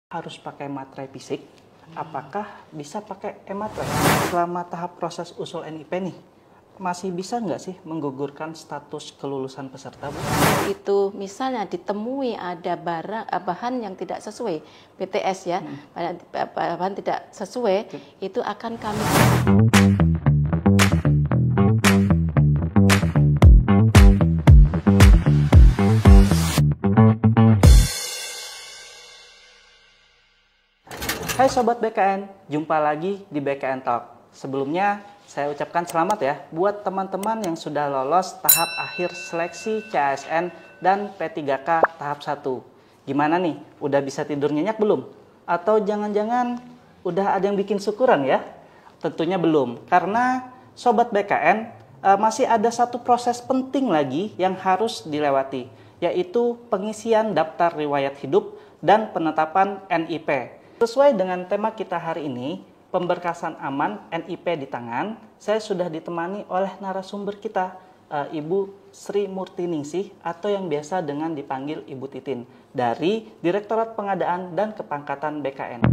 harus pakai materai fisik, apakah bisa pakai e-materai? Selama tahap proses usul NIP nih, masih bisa nggak sih menggugurkan status kelulusan peserta, Bu? Itu misalnya ditemui ada bahan yang tidak sesuai BTS ya, bahan tidak sesuai, itu akan kami. Hai Sobat BKN, jumpa lagi di BKN Talk. Sebelumnya, saya ucapkan selamat ya buat teman-teman yang sudah lolos tahap akhir seleksi CASN dan P3K tahap 1. Gimana nih, udah bisa tidur nyenyak belum? Atau jangan-jangan udah ada yang bikin syukuran ya? Tentunya belum, karena Sobat BKN masih ada satu proses penting lagi yang harus dilewati, yaitu pengisian daftar riwayat hidup dan penetapan NIP. Sesuai dengan tema kita hari ini, pemberkasan aman NIP di tangan, saya sudah ditemani oleh narasumber kita, Ibu Sri Murtiningsih atau yang biasa dengan dipanggil Ibu Titin dari Direktorat Pengadaan dan Kepangkatan BKN.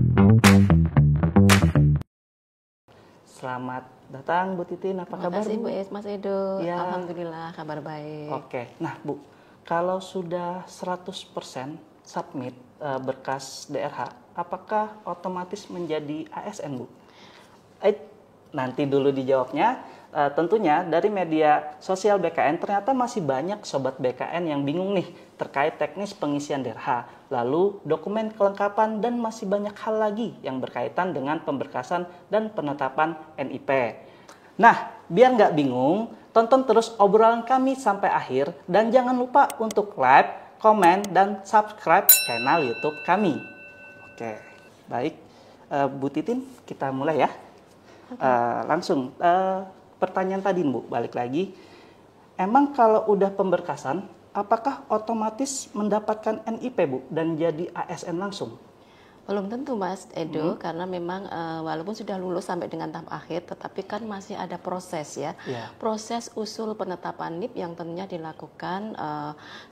Selamat datang Bu Titin, apa kabar Bu? Terima kasih Bu Mas Edo, Ya. Alhamdulillah kabar baik. Oke, nah Bu, kalau sudah 100% submit berkas DRH, apakah otomatis menjadi ASN, Bu? Nanti dulu dijawabnya. Tentunya dari media sosial BKN ternyata masih banyak Sobat BKN yang bingung nih terkait teknis pengisian DRH, lalu dokumen kelengkapan dan masih banyak hal lagi yang berkaitan dengan pemberkasan dan penetapan NIP. Nah, biar nggak bingung, tonton terus obrolan kami sampai akhir dan jangan lupa untuk like, komen, dan subscribe channel YouTube kami. Oke, baik. Bu Titin, kita mulai ya. Langsung, pertanyaan tadi Bu, balik lagi. Emang kalau udah pemberkasan, apakah otomatis mendapatkan NIP Bu dan jadi ASN langsung? Belum tentu Mas Edo, karena memang walaupun sudah lulus sampai dengan tahap akhir, tetapi kan masih ada proses ya. Proses usul penetapan NIP yang tentunya dilakukan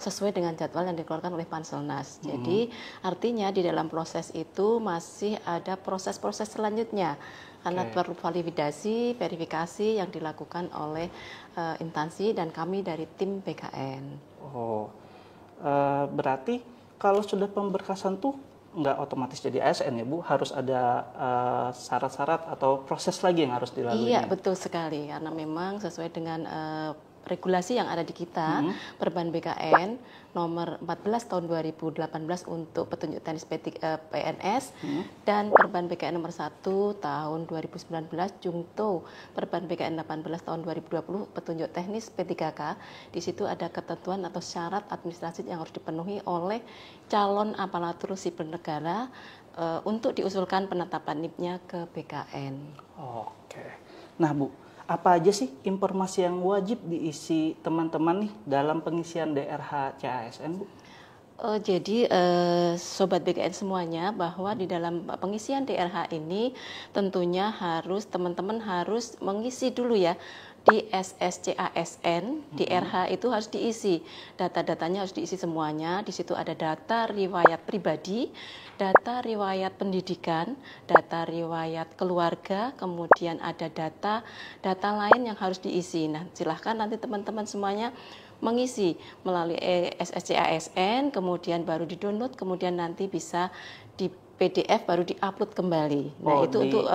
sesuai dengan jadwal yang dikeluarkan oleh Panselnas. Jadi artinya di dalam proses itu masih ada proses-proses selanjutnya. Karena perlu validasi, verifikasi yang dilakukan oleh instansi dan kami dari tim BKN. Oh, berarti kalau sudah pemberkasan tuh nggak otomatis jadi ASN ya Bu, harus ada syarat-syarat atau proses lagi yang harus dilalui. Iya betul sekali, karena memang sesuai dengan regulasi yang ada di kita, Perban BKN nomor 14 tahun 2018 untuk petunjuk teknis PNS dan Perban BKN nomor 1 tahun 2019 Jungto Perban BKN 18 tahun 2020 petunjuk teknis P3K. Di situ ada ketentuan atau syarat administrasi yang harus dipenuhi oleh calon aparatur sipil negara untuk diusulkan penetapan NIP-nya ke BKN. Oke. Nah Bu, apa aja sih informasi yang wajib diisi teman-teman nih dalam pengisian DRH CASN, Bu? Jadi Sobat BKN semuanya, bahwa di dalam pengisian DRH ini tentunya teman-teman harus mengisi dulu ya di SSCASN, di RH itu harus diisi. Data-datanya harus diisi semuanya. Di situ ada data riwayat pribadi, data riwayat pendidikan, data riwayat keluarga, kemudian ada data lain yang harus diisi. Nah, silahkan nanti teman-teman semuanya mengisi melalui SSCASN, kemudian baru di-download, kemudian nanti bisa di PDF baru di-upload kembali. Nah, itu untuk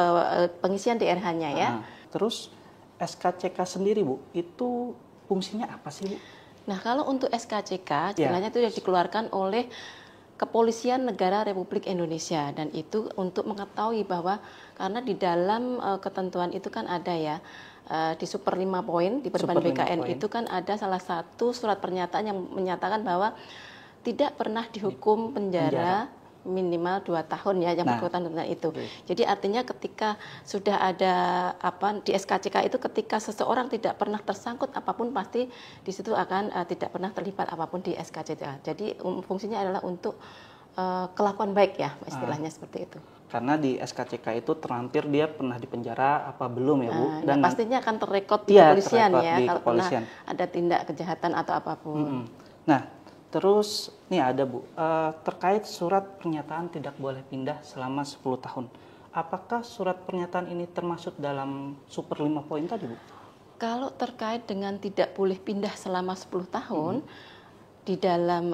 pengisian DRH-nya ya. Terus SKCK sendiri Bu, itu fungsinya apa sih Bu? Nah, kalau untuk SKCK, istilahnya itu dikeluarkan oleh Kepolisian Negara Republik Indonesia, dan itu untuk mengetahui bahwa karena di dalam ketentuan itu kan ada ya, di Super 5 poin di Perban BKN itu kan ada salah satu surat pernyataan yang menyatakan bahwa tidak pernah dihukum penjara minimal 2 tahun ya yang berkaitan dengan itu. Jadi artinya ketika sudah ada di SKCK itu, ketika seseorang tidak pernah tersangkut apapun, pasti di situ akan tidak pernah terlibat apapun di SKCK. Jadi fungsinya adalah untuk kelakuan baik ya, istilahnya seperti itu. Karena di SKCK itu terlampir dia pernah dipenjara apa belum ya Bu? Dan pastinya akan terrekod di kepolisian ya, kalau pernah ada tindak kejahatan atau apapun. Nah, Terus nih ada Bu, terkait surat pernyataan tidak boleh pindah selama 10 tahun. Apakah surat pernyataan ini termasuk dalam super 5 poin tadi Bu? Kalau terkait dengan tidak boleh pindah selama 10 tahun, di dalam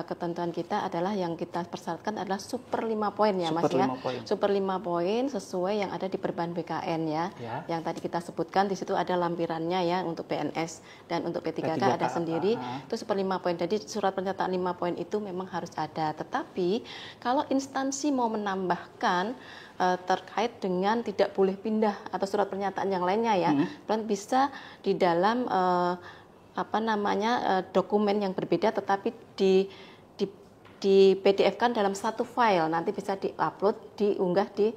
ketentuan kita adalah yang kita persyaratkan adalah super 5 poin ya Mas ya. Super 5 poin sesuai yang ada di Perban BKN ya. Yang tadi kita sebutkan di situ ada lampirannya ya untuk PNS dan untuk P3K ada sendiri. Itu super 5 poin. Jadi surat pernyataan 5 poin itu memang harus ada. Tetapi kalau instansi mau menambahkan terkait dengan tidak boleh pindah atau surat pernyataan yang lainnya ya, bisa di dalam dokumen yang berbeda tetapi di PDF-kan dalam satu file, nanti bisa di-upload, diunggah di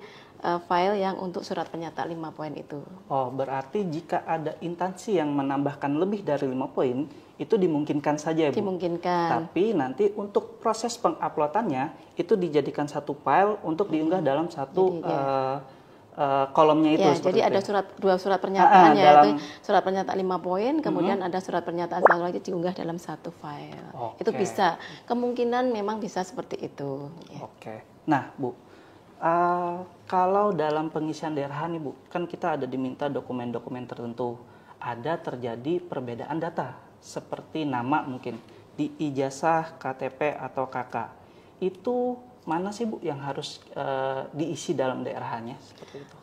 file yang untuk surat pernyataan 5 poin itu. Oh, berarti jika ada instansi yang menambahkan lebih dari 5 poin, itu dimungkinkan saja ya Bu? Dimungkinkan. Tapi nanti untuk proses penguploadannya, itu dijadikan satu file untuk diunggah dalam satu kolomnya itu. Ya, jadi ada dua surat pernyataan ya, itu surat pernyataan 5 poin, kemudian ada surat pernyataan satu lagi diunggah dalam satu file. Itu bisa, kemungkinan memang bisa seperti itu. Ya. Nah Bu, kalau dalam pengisian DRH nih Bu, kan kita ada diminta dokumen-dokumen tertentu, ada terjadi perbedaan data, seperti nama mungkin, di ijazah, KTP, atau KK. Itu mana sih Bu yang harus diisi dalam DRH-nya seperti itu?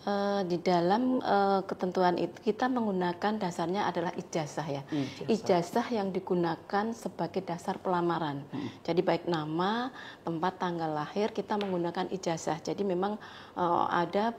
Di dalam ketentuan itu kita menggunakan dasarnya adalah ijazah ya. Ijazah yang digunakan sebagai dasar pelamaran. Jadi baik nama, tempat, tanggal lahir kita menggunakan ijazah. Jadi memang ada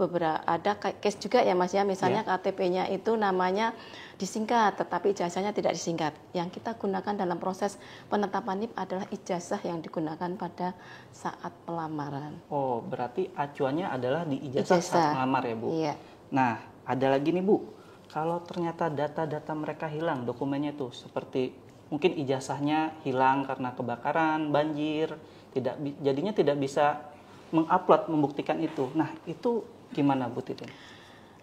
case juga ya Mas ya. Misalnya KTP-nya itu namanya disingkat, tetapi ijazahnya tidak disingkat. Yang kita gunakan dalam proses penetapan NIP adalah ijazah yang digunakan pada saat pelamaran. Oh, berarti acuannya adalah di ijazah saat melamar ya Bu? Iya. Nah, ada lagi nih Bu, kalau ternyata data-data mereka hilang, dokumennya tuh seperti mungkin ijazahnya hilang karena kebakaran, banjir, jadinya tidak bisa mengupload, membuktikan itu. Nah, itu gimana Bu Titin?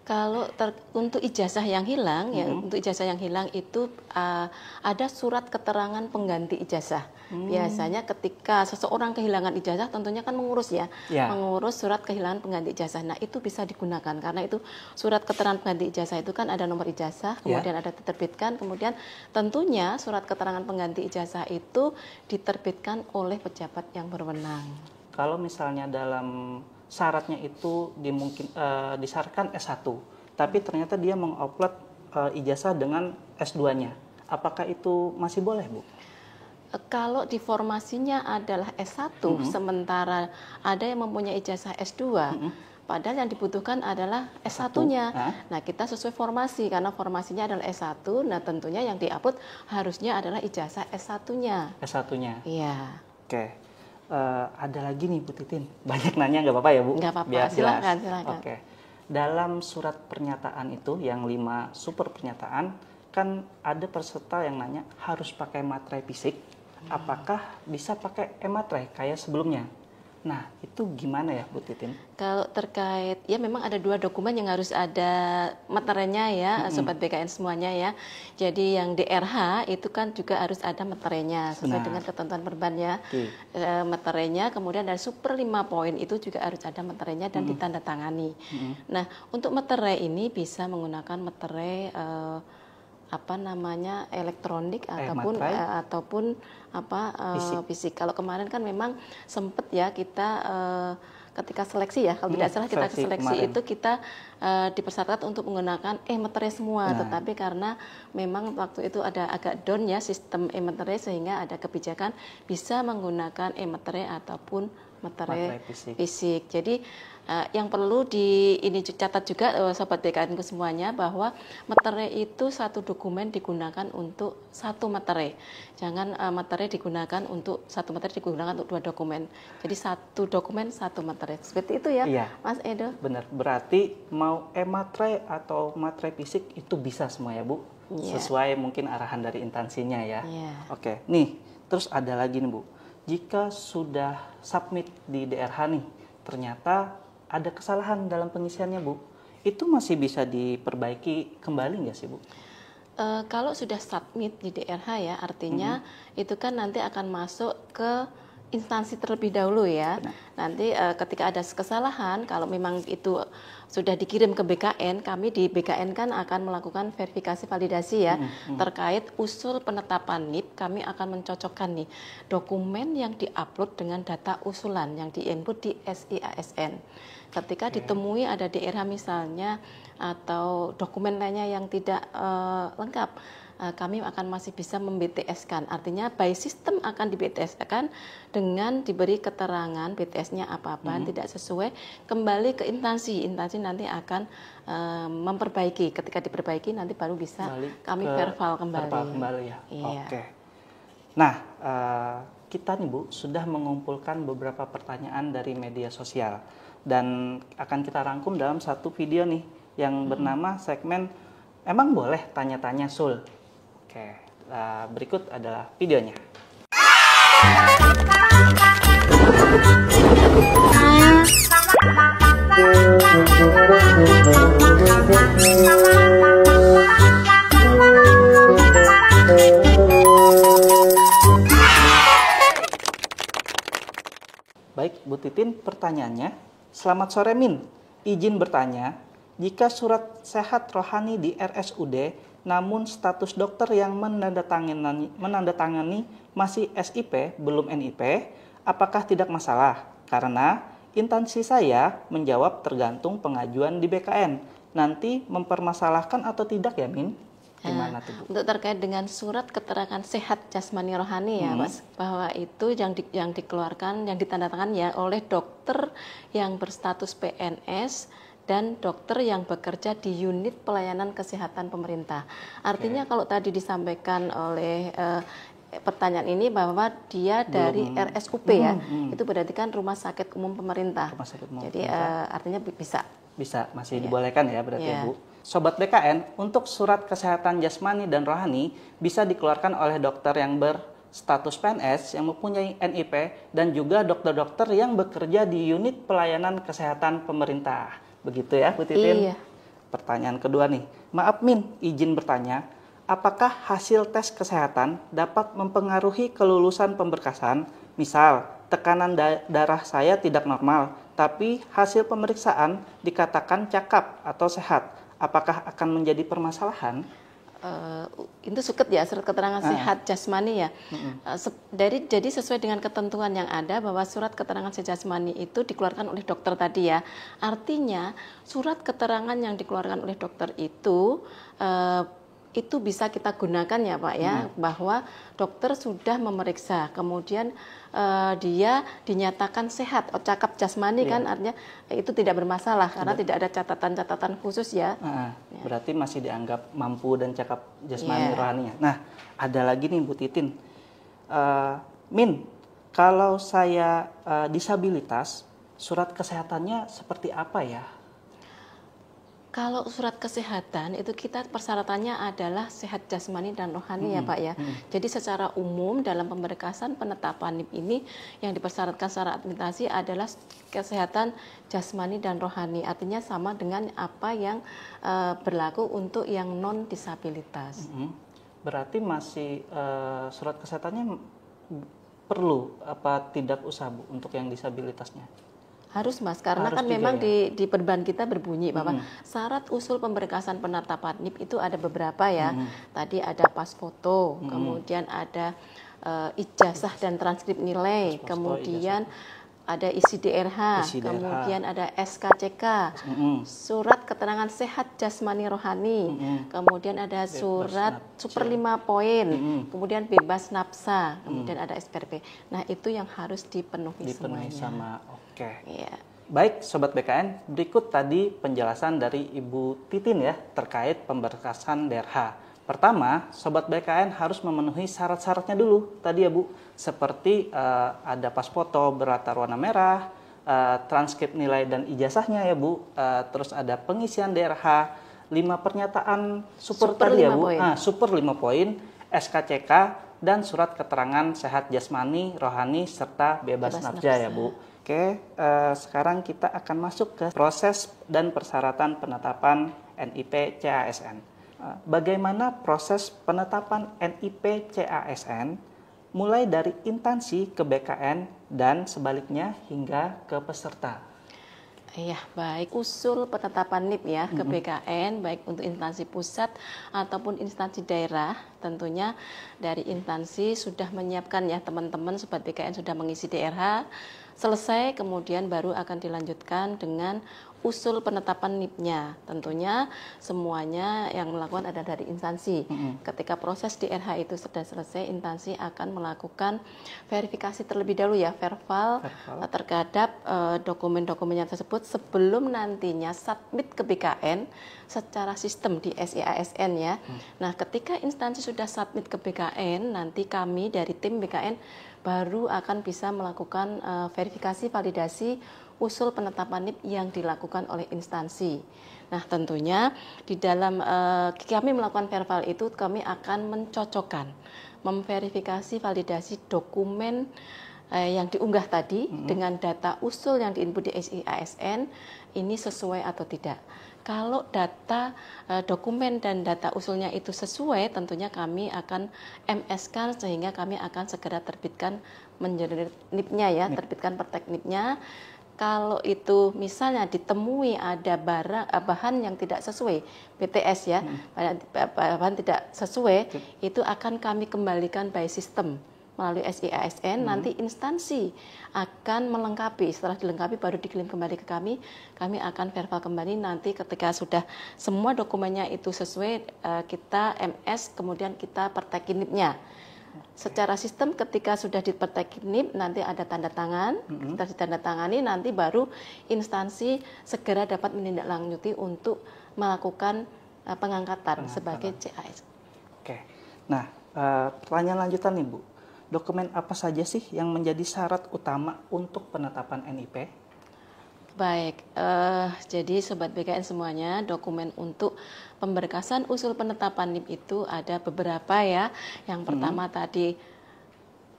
Kalau untuk ijazah yang hilang, ya untuk ijazah yang hilang itu ada surat keterangan pengganti ijazah. Biasanya ketika seseorang kehilangan ijazah, tentunya kan mengurus mengurus surat kehilangan pengganti ijazah. Nah itu bisa digunakan karena itu surat keterangan pengganti ijazah itu kan ada nomor ijazah, kemudian ada diterbitkan, kemudian tentunya surat keterangan pengganti ijazah itu diterbitkan oleh pejabat yang berwenang. Kalau misalnya dalam syaratnya itu disyaratkan S1, tapi ternyata dia mengupload ijazah dengan S2-nya. Apakah itu masih boleh, Bu? Kalau diformasinya adalah S1, sementara ada yang mempunyai ijazah S2, padahal yang dibutuhkan adalah S1-nya. Nah, kita sesuai formasi, karena formasinya adalah S1, nah tentunya yang diupload harusnya adalah ijazah S1-nya. S1-nya? Iya. Oke. Ada lagi nih Bu Titin, banyak nanya nggak apa-apa ya Bu? Nggak apa-apa, silakan. Oke. Dalam surat pernyataan itu yang 5 super pernyataan, kan ada peserta yang nanya harus pakai materai fisik, apakah bisa pakai e-materai kayak sebelumnya? Nah, itu gimana ya Bu Titin? Kalau terkait, ya memang ada 2 dokumen yang harus ada materainya ya, Sobat BKN semuanya ya. Jadi yang DRH itu kan juga harus ada materainya, sesuai dengan ketentuan Perban ya. Materainya, kemudian dari super 5 poin itu juga harus ada materainya dan ditandatangani. Nah, untuk materai ini bisa menggunakan materai elektronik ataupun fisik. Kalau kemarin kan memang sempat ya kita ketika seleksi ya, kalau tidak salah kita seleksi itu kita dipersyaratkan untuk menggunakan e-materai semua, tetapi karena memang waktu itu ada agak down ya sistem e-materai sehingga ada kebijakan bisa menggunakan e-materai ataupun materai fisik. Jadi yang perlu dicatat juga Sobat BKN semuanya bahwa materai itu satu dokumen digunakan untuk satu materai. Jangan materai digunakan untuk satu materai digunakan untuk 2 dokumen. Jadi satu dokumen satu materai. Seperti itu ya, Mas Edo? Benar. Berarti mau e-materai atau materai fisik itu bisa semua ya Bu? Sesuai mungkin arahan dari instansinya ya. Oke. Nih, terus ada lagi nih Bu. Jika sudah submit di DRH nih, ternyata ada kesalahan dalam pengisiannya Bu, itu masih bisa diperbaiki kembali nggak sih Bu? Kalau sudah submit di DRH ya, artinya itu kan nanti akan masuk ke instansi terlebih dahulu ya. Benar. Nanti ketika ada kesalahan, kalau memang itu sudah dikirim ke BKN, kami di BKN kan akan melakukan verifikasi validasi ya terkait usul penetapan NIP. Kami akan mencocokkan nih dokumen yang diupload dengan data usulan yang diinput di SIASN. Ketika ditemui ada DRH misalnya atau dokumen lainnya yang tidak lengkap, kami akan masih bisa mem-BTS-kan. Artinya by system akan di-BTS-kan dengan diberi keterangan BTS-nya apa-apa tidak sesuai, kembali ke instansi. Instansi nanti akan memperbaiki. Ketika diperbaiki nanti baru bisa kami verval kembali. Verval kembali ya. Iya. Oke. Nah, kita nih Bu sudah mengumpulkan beberapa pertanyaan dari media sosial dan akan kita rangkum dalam satu video nih yang bernama segmen Emang Boleh Tanya-Tanya Sul. Oke, berikut adalah videonya. Baik, Bu Titin, pertanyaannya. Selamat sore Min, izin bertanya, jika surat sehat rohani di RSUD namun status dokter yang menandatangani masih SIP belum NIP, apakah tidak masalah? Karena instansi saya menjawab tergantung pengajuan di BKN. Nanti mempermasalahkan atau tidak ya Min? Gimana tuh Bu? Untuk terkait dengan surat keterangan sehat jasmani rohani ya Mas, bahwa itu yang dikeluarkan, yang ditandatangani ya oleh dokter yang berstatus PNS dan dokter yang bekerja di unit pelayanan kesehatan pemerintah. Artinya kalau tadi disampaikan oleh pertanyaan ini bahwa dia dari RSUP ya, itu berarti kan rumah sakit umum pemerintah. Rumah sakit umum Jadi artinya bisa masih dibolehkan ya berarti ya Bu. Sobat BKN, untuk surat kesehatan jasmani dan rohani bisa dikeluarkan oleh dokter yang berstatus PNS yang mempunyai NIP dan juga dokter-dokter yang bekerja di unit pelayanan kesehatan pemerintah. Begitu ya Bu Titin? Iya. Pertanyaan kedua nih. Maaf Min, izin bertanya, apakah hasil tes kesehatan dapat mempengaruhi kelulusan pemberkasan? Misal, tekanan darah saya tidak normal, tapi hasil pemeriksaan dikatakan cakap atau sehat. Apakah akan menjadi permasalahan? Itu suket ya, surat keterangan sehat jasmani ya. Jadi sesuai dengan ketentuan yang ada bahwa surat keterangan sehat jasmani itu dikeluarkan oleh dokter tadi ya. Artinya surat keterangan yang dikeluarkan oleh dokter itu bisa kita gunakan ya Pak ya, bahwa dokter sudah memeriksa, kemudian dia dinyatakan sehat, cakap jasmani kan, artinya itu tidak bermasalah karena tidak ada catatan-catatan khusus ya. Berarti masih dianggap mampu dan cakap jasmani rohaninya. Nah, ada lagi nih Bu Titin. Min, kalau saya disabilitas, surat kesehatannya seperti apa ya? Kalau surat kesehatan itu kita persyaratannya adalah sehat jasmani dan rohani ya Pak ya. Jadi secara umum dalam pemberkasan penetapan NIP ini yang dipersyaratkan secara administrasi adalah kesehatan jasmani dan rohani. Artinya sama dengan apa yang berlaku untuk yang non disabilitas. Berarti masih surat kesehatannya perlu apa tidak usah Bu untuk yang disabilitasnya? Harus Mas, karena kan memang di perban kita berbunyi bahwa syarat usul pemberkasan penetapan NIP itu ada beberapa ya. Tadi ada pas foto, kemudian ada ijazah dan transkrip nilai, kemudian ada isi DRH, kemudian ada SKCK, surat keterangan sehat jasmani rohani, kemudian ada surat super 5 poin, kemudian bebas nafsa, kemudian ada SPRP. Nah itu yang harus dipenuhi semuanya. Sama, oke. Iya. Baik Sobat BKN, berikut tadi penjelasan dari Ibu Titin ya terkait pemberkasan DRH. Pertama, Sobat BKN harus memenuhi syarat-syaratnya dulu tadi ya Bu, seperti ada pas foto berlatar warna merah, transkrip nilai dan ijazahnya ya Bu, terus ada pengisian DRH, 5 pernyataan super tadi ya Bu, super 5 poin, SKCK, dan surat keterangan sehat jasmani, rohani, serta bebas nafsa ya Bu. Oke, sekarang kita akan masuk ke proses dan persyaratan penetapan NIP CASN. Bagaimana proses penetapan NIP CASN mulai dari instansi ke BKN dan sebaliknya hingga ke peserta? Iya, baik. Usul penetapan NIP ya ke BKN, baik untuk instansi pusat ataupun instansi daerah, tentunya dari instansi sudah menyiapkan ya teman-teman Sobat BKN sudah mengisi DRH, selesai kemudian baru akan dilanjutkan dengan usul penetapan NIP-nya. Tentunya semuanya yang melakukan ada dari instansi. Ketika proses DRH itu sudah selesai, instansi akan melakukan verifikasi terlebih dahulu ya, verbal terhadap dokumen-dokumennya tersebut sebelum nantinya submit ke BKN secara sistem di SIASN ya. Nah, ketika instansi sudah submit ke BKN, nanti kami dari tim BKN baru akan bisa melakukan verifikasi validasi usul penetapan NIP yang dilakukan oleh instansi. Nah, tentunya di dalam kami melakukan verbal itu kami akan mencocokkan, memverifikasi validasi dokumen yang diunggah tadi dengan data usul yang diinput di SIASN ini sesuai atau tidak. Kalau data dokumen dan data usulnya itu sesuai, tentunya kami akan MS-kan sehingga kami akan segera terbitkan menjadi NIP-nya ya, terbitkan pertek NIP-nya. Kalau itu misalnya ditemui ada bahan yang tidak sesuai BTS ya, bahan tidak sesuai, itu akan kami kembalikan by system melalui SIASN. Nanti instansi akan melengkapi, setelah dilengkapi baru dikirim kembali ke kami akan verbal kembali. Nanti ketika sudah semua dokumennya itu sesuai, kita MS, kemudian kita pertekin NIP-nya. Secara sistem ketika sudah dipertekin NIP nanti ada tanda tangan, kita ditandatangani, nanti baru instansi segera dapat menindaklanjuti untuk melakukan pengangkatan sebagai CAS. Oke, nah pertanyaan lanjutan nih Bu, dokumen apa saja sih yang menjadi syarat utama untuk penetapan NIP? Baik, jadi Sobat BKN semuanya, dokumen untuk pemberkasan usul penetapan NIP itu ada beberapa ya. Yang pertama tadi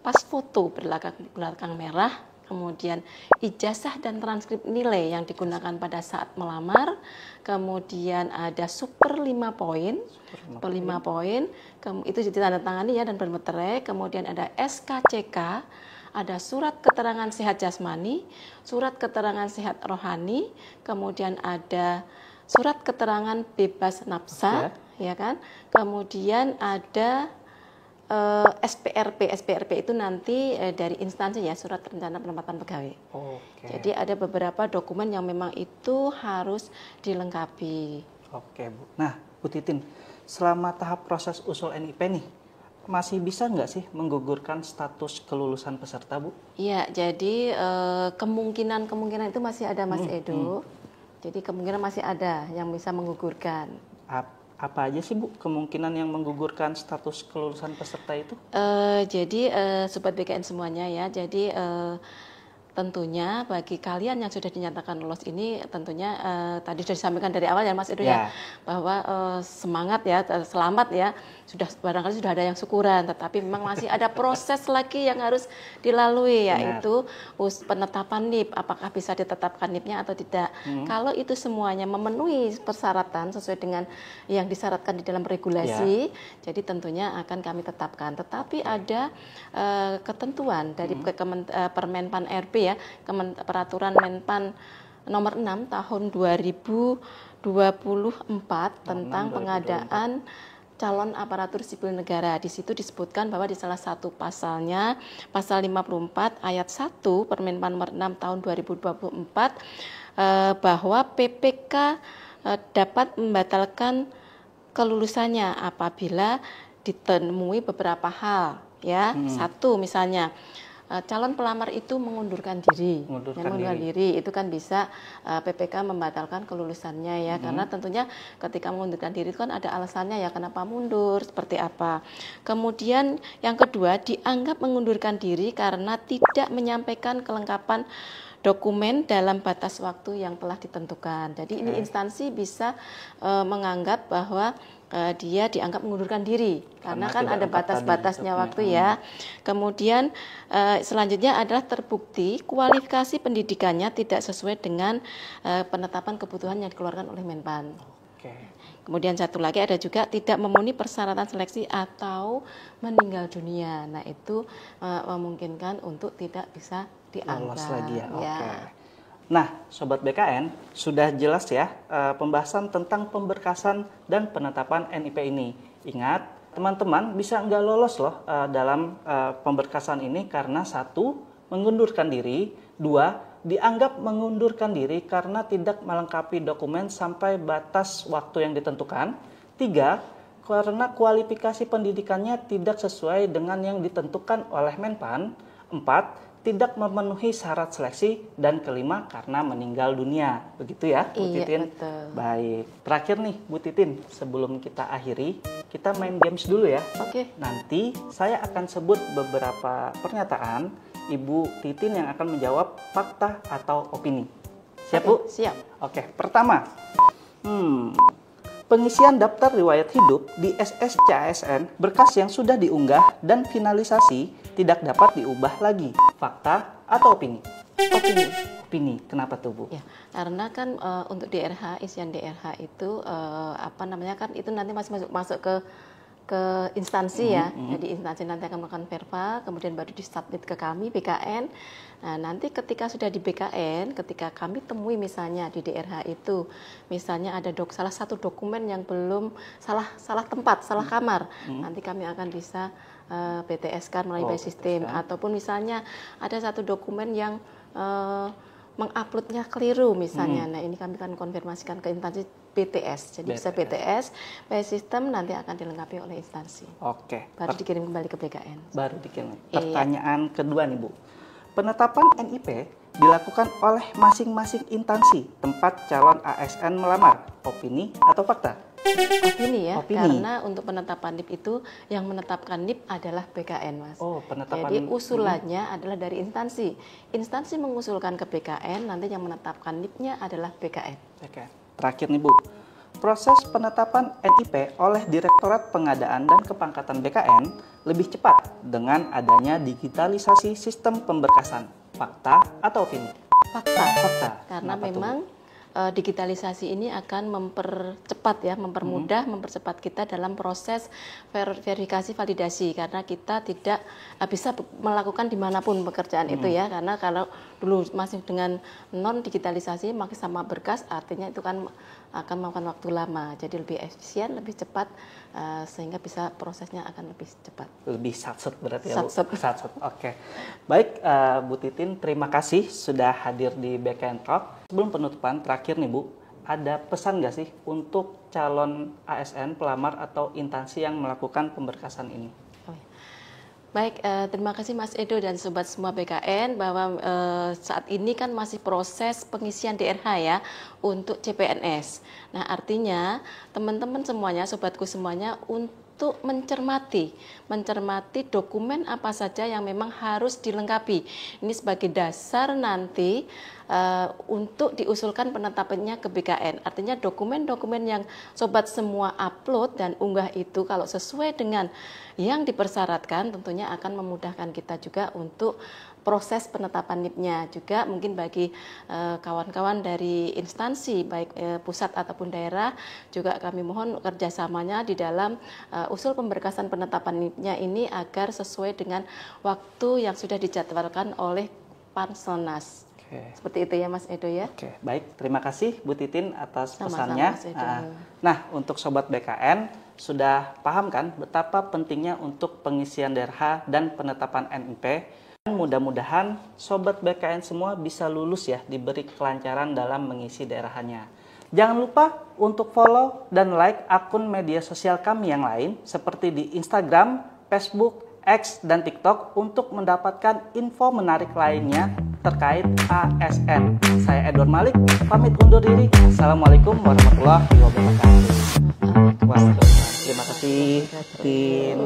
pas foto belakang merah, kemudian ijazah dan transkrip nilai yang digunakan pada saat melamar, kemudian ada super 5 poin, itu ditandatangani ya dan bermeterai, kemudian ada SKCK, ada surat keterangan sehat jasmani, surat keterangan sehat rohani, kemudian ada surat keterangan bebas nafsa, ya kan? Kemudian ada SPRP itu nanti dari instansi ya, surat rencana penempatan pegawai. Jadi ada beberapa dokumen yang memang itu harus dilengkapi. Oke Bu. Nah Bu Titin, selama tahap proses usul NIP nih, masih bisa nggak sih menggugurkan status kelulusan peserta Bu? Iya, jadi kemungkinan itu masih ada Mas Edo. Jadi kemungkinan masih ada yang bisa menggugurkan. Apa aja sih Bu kemungkinan yang menggugurkan status kelulusan peserta itu? Jadi Sobat BKN semuanya ya, jadi tentunya bagi kalian yang sudah dinyatakan lolos ini tentunya tadi sudah disampaikan dari awal ya Mas Edo ya, bahwa semangat ya, selamat ya, sudah barangkali sudah ada yang syukuran, tetapi memang masih ada proses lagi yang harus dilalui, yaitu penetapan NIP, apakah bisa ditetapkan NIP-nya atau tidak. Kalau itu semuanya memenuhi persyaratan sesuai dengan yang disyaratkan di dalam regulasi, jadi tentunya akan kami tetapkan. Tetapi ada ketentuan dari Permenpan RB ya, peraturan Menpan nomor 6 tahun 2024 tentang pengadaan calon aparatur sipil negara. Di situ disebutkan bahwa di salah satu pasalnya, pasal 54 ayat 1 Permenpan nomor 6 tahun 2024 bahwa PPK dapat membatalkan kelulusannya apabila ditemui beberapa hal ya. Satu misalnya calon pelamar itu mengundurkan diri. Itu kan bisa PPK membatalkan kelulusannya ya, karena tentunya ketika mengundurkan diri itu kan ada alasannya ya, kenapa mundur, seperti apa. Kemudian yang kedua, dianggap mengundurkan diri karena tidak menyampaikan kelengkapan dokumen dalam batas waktu yang telah ditentukan. Jadi ini instansi bisa menganggap bahwa dia dianggap mengundurkan diri karena kan ada batas-batasnya waktu ya. Kemudian selanjutnya adalah terbukti kualifikasi pendidikannya tidak sesuai dengan penetapan kebutuhan yang dikeluarkan oleh Menpan. Oke. Kemudian satu lagi ada juga tidak memenuhi persyaratan seleksi atau meninggal dunia. Nah, itu memungkinkan untuk tidak bisa diangkat. Lolos lagi ya. Oke. Nah, Sobat BKN, sudah jelas ya pembahasan tentang pemberkasan dan penetapan NIP ini. Ingat, teman-teman bisa nggak lolos loh dalam pemberkasan ini karena satu, mengundurkan diri, dua, dianggap mengundurkan diri karena tidak melengkapi dokumen sampai batas waktu yang ditentukan. 3. Karena kualifikasi pendidikannya tidak sesuai dengan yang ditentukan oleh Menpan. 4. Tidak memenuhi syarat seleksi. Dan kelima, karena meninggal dunia. Begitu ya, Bu Titin? Betul. Baik. Terakhir nih, Bu Titin, sebelum kita akhiri, kita main games dulu ya. Oke. Nanti saya akan sebut beberapa pernyataan Ibu Titin yang akan menjawab fakta atau opini. Siap, Bu? Siap. Oke, pertama. Pengisian daftar riwayat hidup di SSCASN berkas yang sudah diunggah dan finalisasi tidak dapat diubah lagi. Fakta atau opini? Opini. Opini. Kenapa tuh, Bu? Ya, karena kan untuk DRH, isian DRH itu kan itu nanti masih masuk ke instansi ya. Jadi instansi nanti akan melakukan verba, kemudian baru disubmit ke kami BKN. Nah, nanti ketika sudah di BKN, ketika kami temui misalnya di DRH itu, misalnya ada salah satu dokumen yang belum salah tempat, salah kamar, nanti kami akan bisa BTS-kan melalui by system, ataupun misalnya ada satu dokumen yang menguploadnya keliru misalnya. Nah, ini kami akan konfirmasikan ke instansi BTS. Jadi bisa BTS, by system nanti akan dilengkapi oleh instansi. Oke. Baru dikirim kembali ke BKN. Baru dikirim. Pertanyaan kedua nih, Bu. Penetapan NIP dilakukan oleh masing-masing instansi tempat calon ASN melamar. Opini atau fakta? Opini ya, Opini. karena untuk penetapan NIP itu yang menetapkan NIP adalah BKN, Mas. Oh, penetapan. Jadi usulannya adalah dari instansi. Instansi mengusulkan ke BKN, nanti yang menetapkan NIP-nya adalah BKN. Oke. Terakhir nih, Bu. Proses penetapan NIP oleh Direktorat Pengadaan dan Kepangkatan BKN lebih cepat dengan adanya digitalisasi sistem pemberkasan. Fakta atau opini? Fakta. Fakta. Karena Kenapa memang digitalisasi ini akan mempercepat ya, mempercepat kita dalam proses verifikasi validasi, karena kita tidak bisa melakukan dimanapun pekerjaan itu ya, karena kalau dulu masih dengan non digitalisasi masih sama berkas, artinya itu kan akan memakan waktu lama, jadi lebih efisien, lebih cepat, sehingga bisa prosesnya akan lebih cepat. Lebih satset berarti ya, Bu? Satset. Oke. Baik, Bu Titin, terima kasih sudah hadir di BKN Talk. Sebelum penutupan, terakhir nih, Bu, ada pesan nggak sih untuk calon ASN, pelamar, atau instansi yang melakukan pemberkasan ini? Baik, terima kasih Mas Edo dan Sobat semua BKN, bahwa saat ini kan masih proses pengisian DRH ya untuk CPNS. Nah, artinya teman-teman semuanya, sobatku semuanya, untuk mencermati dokumen apa saja yang memang harus dilengkapi. Ini sebagai dasar nanti untuk diusulkan penetapannya ke BKN. Artinya dokumen-dokumen yang sobat semua upload dan unggah itu kalau sesuai dengan yang dipersyaratkan, tentunya akan memudahkan kita juga untuk proses penetapan NIP-nya. Juga mungkin bagi kawan-kawan dari instansi baik pusat ataupun daerah, juga kami mohon kerjasamanya di dalam usul pemberkasan penetapan NIP-nya ini agar sesuai dengan waktu yang sudah dijadwalkan oleh Panselnas. Seperti itu ya Mas Edo ya. Oke, baik. Terima kasih Bu Titin atas Sama-sama, pesannya. Mas Edo. Nah, untuk Sobat BKN, sudah paham kan betapa pentingnya untuk pengisian DRH dan penetapan NIP? Mudah-mudahan Sobat BKN semua bisa lulus ya, diberi kelancaran dalam mengisi DRH-nya. Jangan lupa untuk follow dan like akun media sosial kami yang lain seperti di Instagram, Facebook, X, dan TikTok untuk mendapatkan info menarik lainnya terkait ASN. Saya Edward Malik, pamit undur diri. Assalamualaikum warahmatullahi wabarakatuh. Terima kasih, Tin.